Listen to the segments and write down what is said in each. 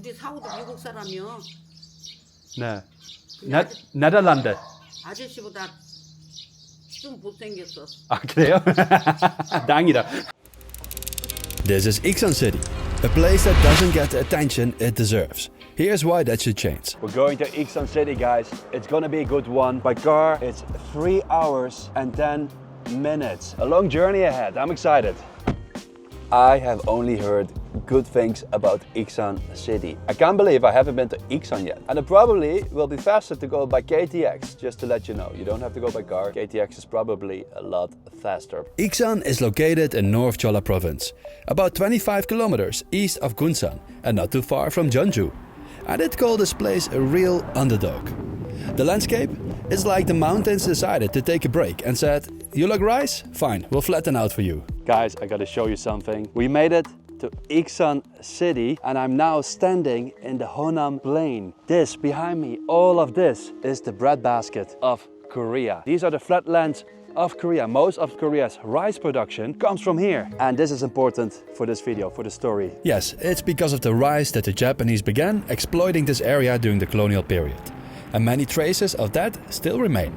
우리 사우도 미국 사람이요. 네. 네덜란드. 아저씨보다 좀 못생겼어. 아, 그래요? 다행이다. This is Ixan City, a place that doesn't get the attention it deserves. Here's why that should change. We're going to Ixan City, guys. It's gonna be a good one. By car, it's 3 hours and 10 minutes. A long journey ahead. I'm excited. I have only heard good things about Ixan City. I can't believe I haven't been to Ixan yet. And it probably will be faster to go by KTX, just to let you know. You don't have to go by car. KTX is probably a lot faster. Ixan is located in North Chola province, about 25 kilometers east of Gunsan and not too far from Jeonju. And it called this place a real underdog. The landscape is like the mountains decided to take a break and said, "You like rice? Fine, we'll flatten out for you." Guys, I gotta show you something. We made it to Ixan City and I'm now standing in the Honam Plain. This behind me, all of this is the breadbasket of Korea. These are the flatlands of Korea. Most of Korea's rice production comes from here. And this is important for this video, for the story. Yes, it's because of the rice that the Japanese began exploiting this area during the colonial period. And many traces of that still remain.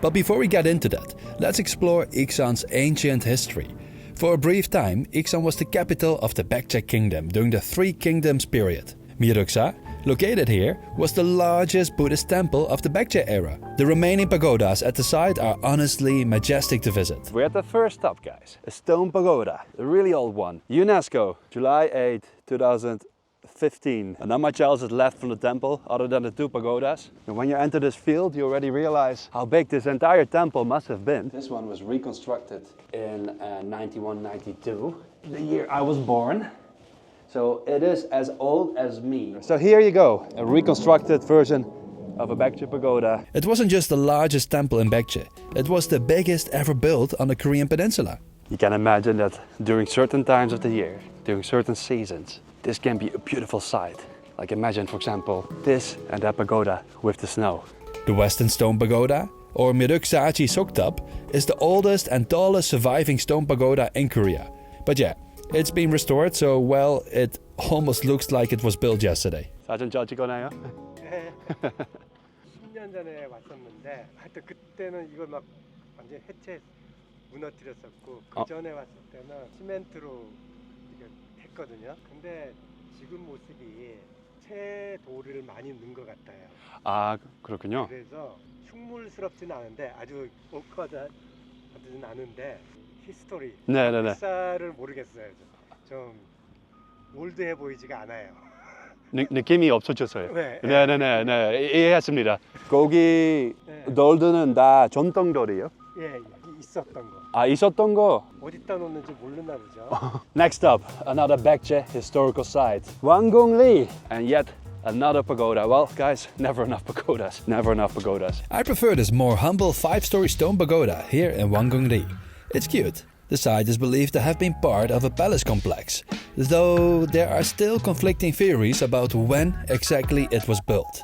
But before we get into that, let's explore Ixan's ancient history. For a brief time, Ixan was the capital of the Baekje Kingdom during the Three Kingdoms period. Myeoksa, located here, was the largest Buddhist temple of the Baekje era. The remaining pagodas at the site are honestly majestic to visit. We're at the first stop, guys. A stone pagoda, a really old one. UNESCO, July 8, 2015. And not much else is left from the temple other than the two pagodas. And when you enter this field, you already realize how big this entire temple must have been. This one was reconstructed in 91-92, the year I was born. So it is as old as me. So here you go, a reconstructed version of a Baekje pagoda. It wasn't just the largest temple in Baekje, it was the biggest ever built on the Korean peninsula. You can imagine that during certain times of the year, during certain seasons, this can be a beautiful sight. Like imagine, for example, this and that pagoda with the snow. The Western Stone Pagoda, or Myeoksaji Soktap, is the oldest and tallest surviving stone pagoda in Korea. But yeah, it's been restored, so well, it almost looks like it was built yesterday. 사진 잘 찍어놔요? 네. 10년 전에 왔었는데 하여튼 그때는 이걸 막 완전 해체 무너뜨렸었고 그 전에 왔을 때는 시멘트로 이렇게 했거든요. 근데 지금 모습이 채돌을 많이 넣은 것 같아요. 아, 그렇군요. 그래서 흉물스럽지는 않은데 아주 오커하지는 않은데 히스토리, 네네네. 역사를 모르겠어요. 좀 올드해 보이지가 않아요. 느낌이 없어졌어요. 네. 네네네, 이해했습니다. 거기 돌들은 다 전통돌이에요? 예, 있었던 거. 아, 있었던 거. 어디다 놓는지 모르나 보죠. Next up, another Baekje historical site, Wangong Lee, and yet another pagoda. Well, guys, never enough pagodas. Never enough pagodas. I prefer this more humble 5-story stone pagoda here in Wangong Lee. It's cute. The site is believed to have been part of a palace complex, though there are still conflicting theories about when exactly it was built.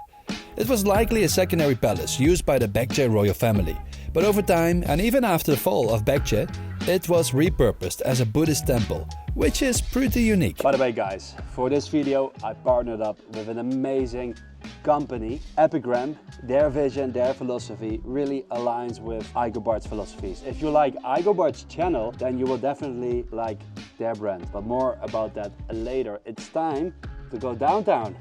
It was likely a secondary palace used by the Baekje royal family, but over time and even after the fall of Baekje, it was repurposed as a Buddhist temple, which is pretty unique. By the way, guys, for this video, I partnered up with an amazing company, Epigram. Their vision, their philosophy really aligns with iGoBart's philosophies. If you like iGoBart's channel, then you will definitely like their brand. But more about that later. It's time to go downtown.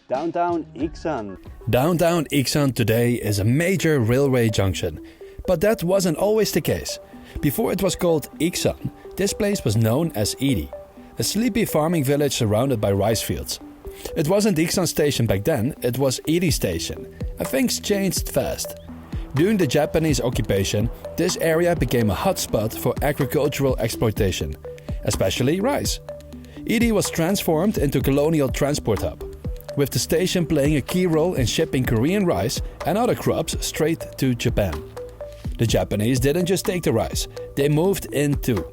Downtown Ixan. Downtown Iksan today is a major railway junction, but that wasn't always the case. Before it was called Ixan, this place was known as Edy, a sleepy farming village surrounded by rice fields. It wasn't Ixan station back then, it was Edy station, and things changed fast. During the Japanese occupation, this area became a hotspot for agricultural exploitation, especially rice. Edy was transformed into a colonial transport hub, with the station playing a key role in shipping Korean rice and other crops straight to Japan. The Japanese didn't just take the rice, they moved in too.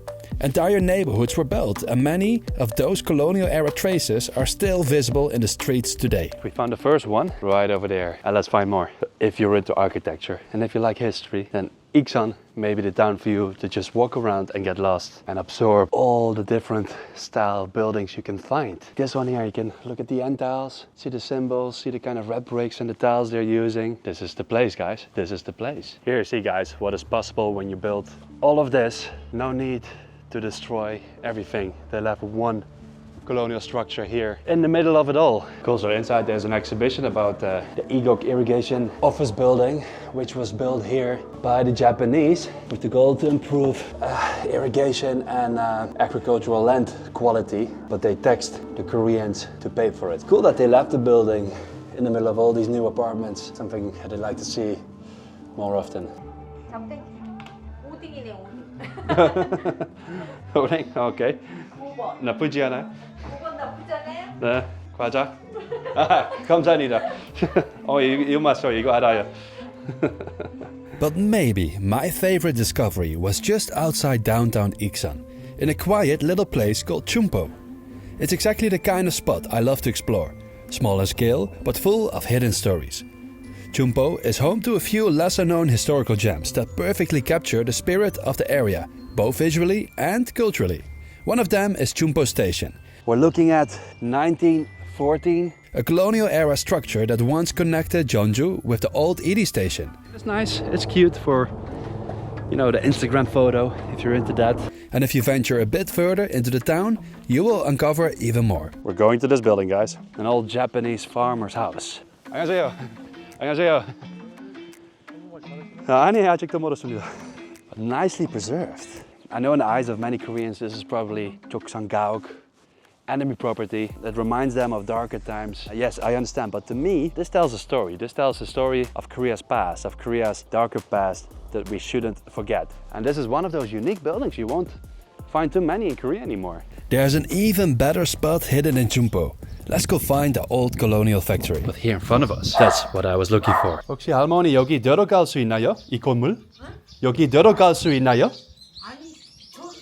Entire neighborhoods were built, and many of those colonial-era traces are still visible in the streets today. We found the first one right over there, and let's find more. If you're into architecture and if you like history, then Ixan, maybe the town for you to just walk around and get lost and absorb all the different style buildings you can find. This one here, you can look at the end tiles, see the symbols, see the kind of red bricks and the tiles they're using. This is the place, guys. This is the place. Here, see guys, what is possible when you build all of this. No need to destroy everything. They left one colonial structure here in the middle of it all. Cool, so inside there's an exhibition about the Igok irrigation office building, which was built here by the Japanese with the goal to improve irrigation and agricultural land quality, but they taxed the Koreans to pay for it. Cool that they left the building in the middle of all these new apartments, something that I'd like to see more often. 적당히 오딩이네 오딩. 오뎅? 오케이. 5번. 나쁘지 않아요? 5번 나쁘지 않아요? 네, 과자. 아, 감사합니다. 이거 맛있어, 이거 알아요. But maybe my favorite discovery was just outside downtown Iksan, in a quiet little place called Chumbo. It's exactly the kind of spot I love to explore, small in scale but full of hidden stories. Chumbo is home to a few lesser-known historical gems that perfectly capture the spirit of the area, both visually and culturally. One of them is Chumbo Station. We're looking at 1914. A colonial-era structure that once connected Jeonju with the old Edy station. It's nice, it's cute for, you know, the Instagram photo, if you're into that. And if you venture a bit further into the town, you will uncover even more. We're going to this building, guys. An old Japanese farmer's house. 안녕하세요. 안녕하세요. 아니, 아직도 멀었습니다. Nicely preserved. I know in the eyes of many Koreans, this is probably Joksangaok, enemy property that reminds them of darker times. Yes, I understand, but to me, this tells a story. This tells a story of Korea's past, of Korea's darker past that we shouldn't forget. And this is one of those unique buildings you won't find too many in Korea anymore. There's an even better spot hidden in Chumbo. Let's go find the old colonial factory. But here in front of us, that's what I was looking for. 혹시 할머니 여기 들어갈 수 있나요? 이 건물? 여기 들어갈 수 있나요? 아니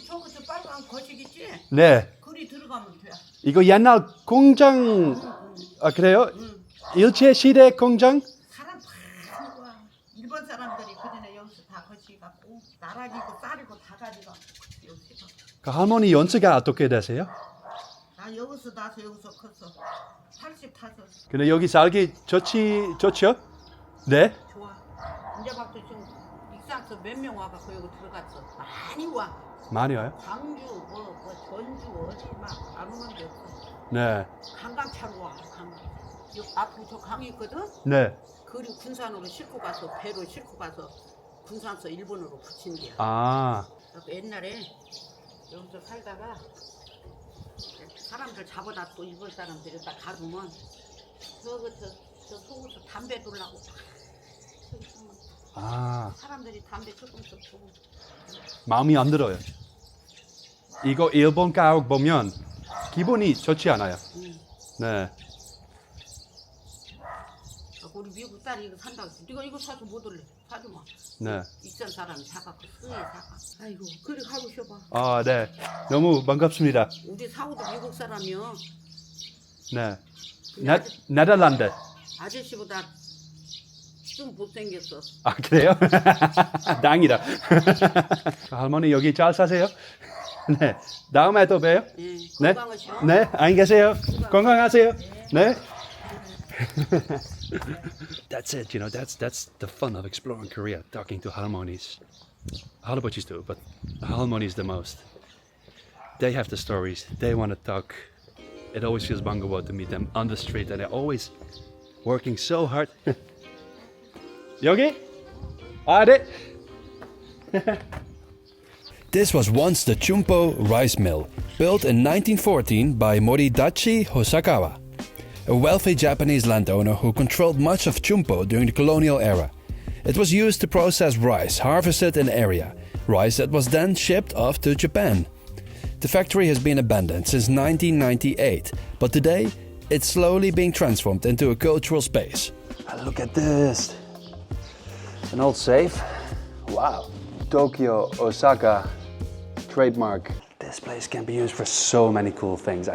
저거 빨간 거식 있지? 네. 그리 들어가면 돼. 이거 옛날 공장, 아 그래요? 일제 시대 공장? 사람 많은 거야. 일본 사람들이 그전에 여기서 다 거치 갖고 나락이고 쌀이고 다 가져가 여기서. 그 할머니 연세가 어떻게 되세요? 나 여기서 나서 여기서 컸어. 85. 근데 여기 살기 좋죠? 네. 좋아. 이제부터 지금 익산서 몇 명 와갖고 여기 들어갔어. 많이 와. 많이 와요? 광주, 전주 어디 막 안 오는 데 없어. 네. 강강차로 와. 여기 앞으로 저 강이 있거든. 네. 그리고 군산으로 싣고 가서 배로 싣고 가서 군산서 일본으로 붙인대요. 아. 옛날에 여기서 살다가 사람들 잡아다 또 일본 사람들이 딱 가두면 저 속에서 담배 돌라고 아. 사람들이 담배 조금씩 주고 마음이 안 들어요. 이거 일본 가옥 보면 기분이 좋지 않아요. 네. 우리 미국 딸이 이거 산다고 했어. 네가 이거 사서 못 올래. 사주마. 네. 익산 사람이 사갖고 쓰에 사가. 아이고 그래 가고 싶어. 아, 네. 너무 반갑습니다. 우리 사우도 미국 사람이요. 네. 네덜란드. 아저씨보다 좀 못생겼어. 아, 그래요? 당이다. 할머니 여기 잘 사세요? 네. 다음에 또 봬요? 네. 건강하시오. 네. 안녕히 계세요. 건강하세요. 네. That's it, you know, that's the fun of exploring Korea, talking to 할머니es. 할아버지's too, but 할머니es the most. They have the stories, they want to talk. It always feels bangawa to meet them on the street, and they're always working so hard. 여기? 아, 네. This was once the Chumbo rice mill, built in 1914 by Moridachi Hosakawa, a wealthy Japanese landowner who controlled much of Chumbo during the colonial era. It was used to process rice harvested in the area, rice that was then shipped off to Japan. The factory has been abandoned since 1998, but today it's slowly being transformed into a cultural space. Look at this. An old safe. Wow. Tokyo, Osaka, trademark. This place can be used for so many cool things.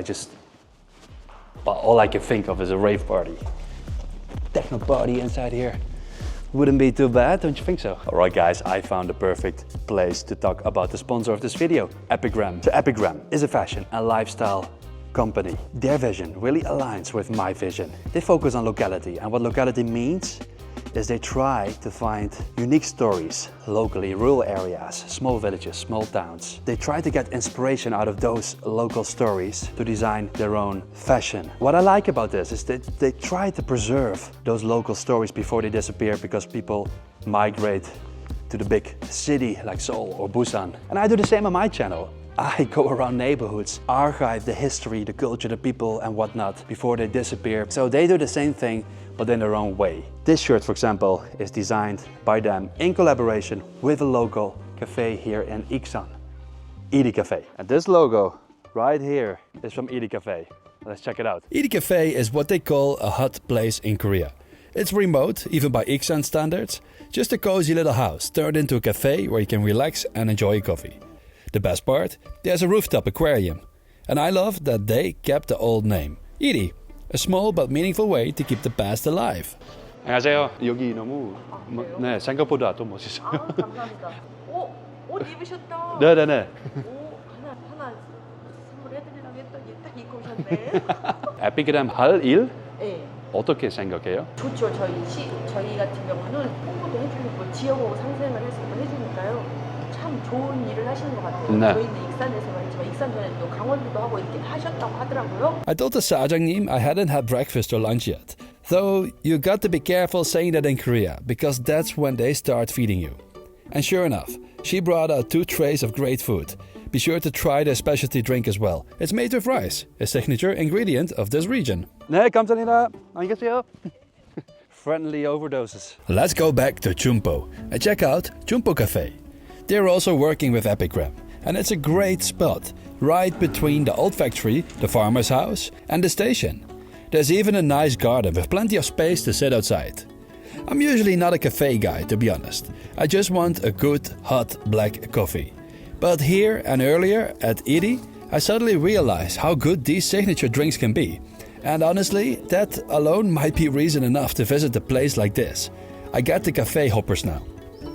Well, all I can think of is a rave party. Techno party inside here. Wouldn't be too bad, don't you think so? Alright guys, I found the perfect place to talk about the sponsor of this video, Epigram. So Epigram is a fashion and lifestyle company. Their vision really aligns with my vision. They focus on locality, and what locality means is they try to find unique stories locally, rural areas, small villages, small towns. They try to get inspiration out of those local stories to design their own fashion. What I like about this is that they try to preserve those local stories before they disappear, because people migrate to the big city like Seoul or Busan. And I do the same on my channel. I go around neighborhoods, archive the history, the culture, the people and whatnot before they disappear. So they do the same thing, but in their own way. This shirt, for example, is designed by them in collaboration with a local cafe here in Iksan, Edy Cafe. And this logo right here is from Edy Cafe. Let's check it out. Edy Cafe is what they call a hot place in Korea. It's remote, even by Ixan standards, just a cozy little house turned into a cafe where you can relax and enjoy a coffee. The best part? There's a rooftop aquarium. And I love that they kept the old name, Edy, a small but meaningful way to keep the past alive. 안녕하세요. 여기 너무 네, 생각보다 더 멋있어요. 아, 감사합니다. 옷 입으셨다. 네네네. 오, 하나 선물해드리려고 했더니 딱 입고 오셨네. 에피그램 할 일? 네. 어떻게 생각해요? 좋죠. 저희 같은 경우는 홍보도 해주고 지역하고 상생을 해주니까요. 참 좋은 일을 하시는 것 같아요. 네. 저희는 익산에서 말이죠. 익산 전에 또 강원도도 하고 이렇게 하셨다고 하더라고요. I told the 사장님 I hadn't had breakfast or lunch yet. Though you got to be careful saying that in Korea, because that's when they start feeding you. And sure enough, she brought out 2 trays of great food. Be sure to try their specialty drink as well. It's made with rice, a signature ingredient of this region. 네, 감사합니다. 안녕히 계세요. Friendly overdoses. Let's go back to Chumbo and check out Chumbo Cafe. They're also working with Epigram, and it's a great spot, right between the old factory, the farmer's house, and the station. There's even a nice garden with plenty of space to sit outside. I'm usually not a cafe guy, to be honest. I just want a good, hot black coffee. But here and earlier at Edy, I suddenly realized how good these signature drinks can be. And honestly, that alone might be reason enough to visit a place like this. I got the cafe hoppers now.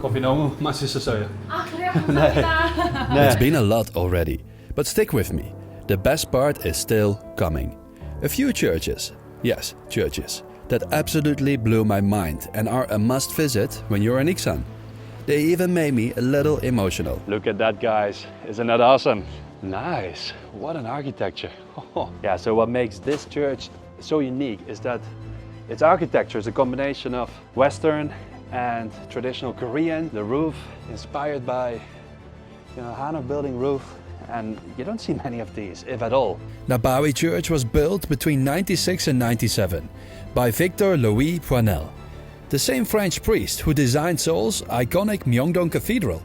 커피 너무 맛있었어요. 아, 그래요? 감사합니다. 네. It's been a lot already, but stick with me. The best part is still coming. A few churches, yes, churches, that absolutely blew my mind and are a must visit when you're in Ixan. They even made me a little emotional. Look at that, guys. Isn't that awesome? Nice. What an architecture. Yeah, so what makes this church so unique is that its architecture is a combination of Western and traditional Korean. The roof inspired by, Hanok building roof. And you don't see many of these, if at all. Nabawi Church was built between 96 and 97 by Victor Louis Poinel, the same French priest who designed Seoul's iconic Myeongdong Cathedral.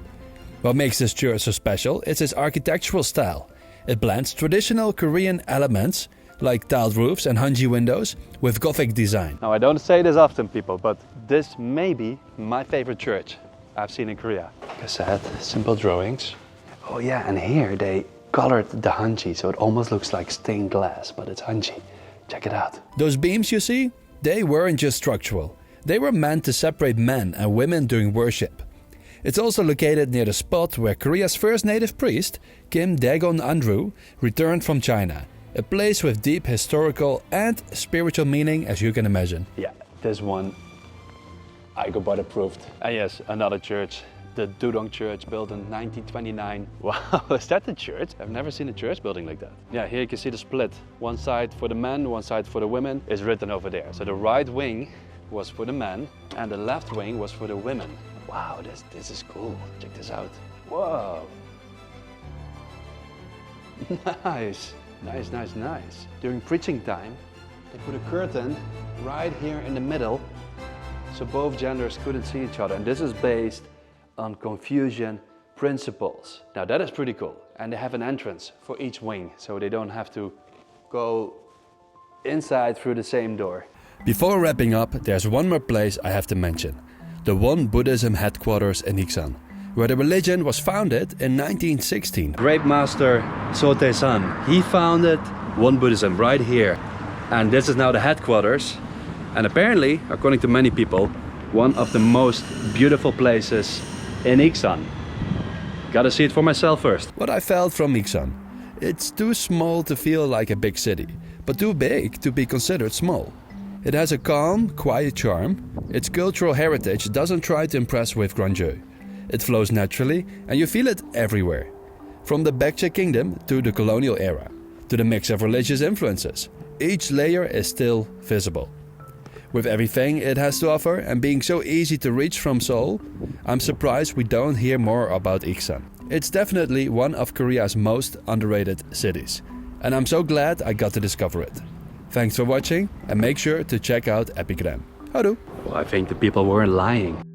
What makes this church so special is its architectural style. It blends traditional Korean elements like tiled roofs and hunji windows with Gothic design. Now, I don't say this often, people, but this may be my favorite church I've seen in Korea. Cassette, simple drawings. Oh yeah, and here they colored the hanji, so it almost looks like stained glass, but it's hanji. Check it out. Those beams you see, they weren't just structural. They were meant to separate men and women during worship. It's also located near the spot where Korea's first native priest, Kim Daegon Andrew, returned from China. A place with deep historical and spiritual meaning, as you can imagine. Yeah, this one iGoBart approved. And yes, another church. The Dudong Church, built in 1929. Wow, is that the church? I've never seen a church building like that. Yeah, here you can see the split. One side for the men, one side for the women is written over there. So the right wing was for the men and the left wing was for the women. Wow, this is cool. Check this out. Whoa. Nice. Nice. During preaching time, they put a curtain right here in the middle so both genders couldn't see each other. And this is based on Confucian principles. Now that is pretty cool. And they have an entrance for each wing, so they don't have to go inside through the same door. Before wrapping up, there's one more place I have to mention. The One Buddhism Headquarters in Ixan, where the religion was founded in 1916. Great master Sotae-san, he founded One Buddhism right here. And this is now the headquarters. And apparently, according to many people, one of the most beautiful places in Ixan. Gotta see it for myself first. What I felt from Ixan. It's too small to feel like a big city, but too big to be considered small. It has a calm, quiet charm. Its cultural heritage doesn't try to impress with grandeur. It flows naturally, and you feel it everywhere. From the Baekje Kingdom to the colonial era, to the mix of religious influences, each layer is still visible. With everything it has to offer and being so easy to reach from Seoul, I'm surprised we don't hear more about Ixan. It's definitely one of Korea's most underrated cities, and I'm so glad I got to discover it. Thanks for watching, and make sure to check out Epigram. Houdoe! Well, I think the people weren't lying.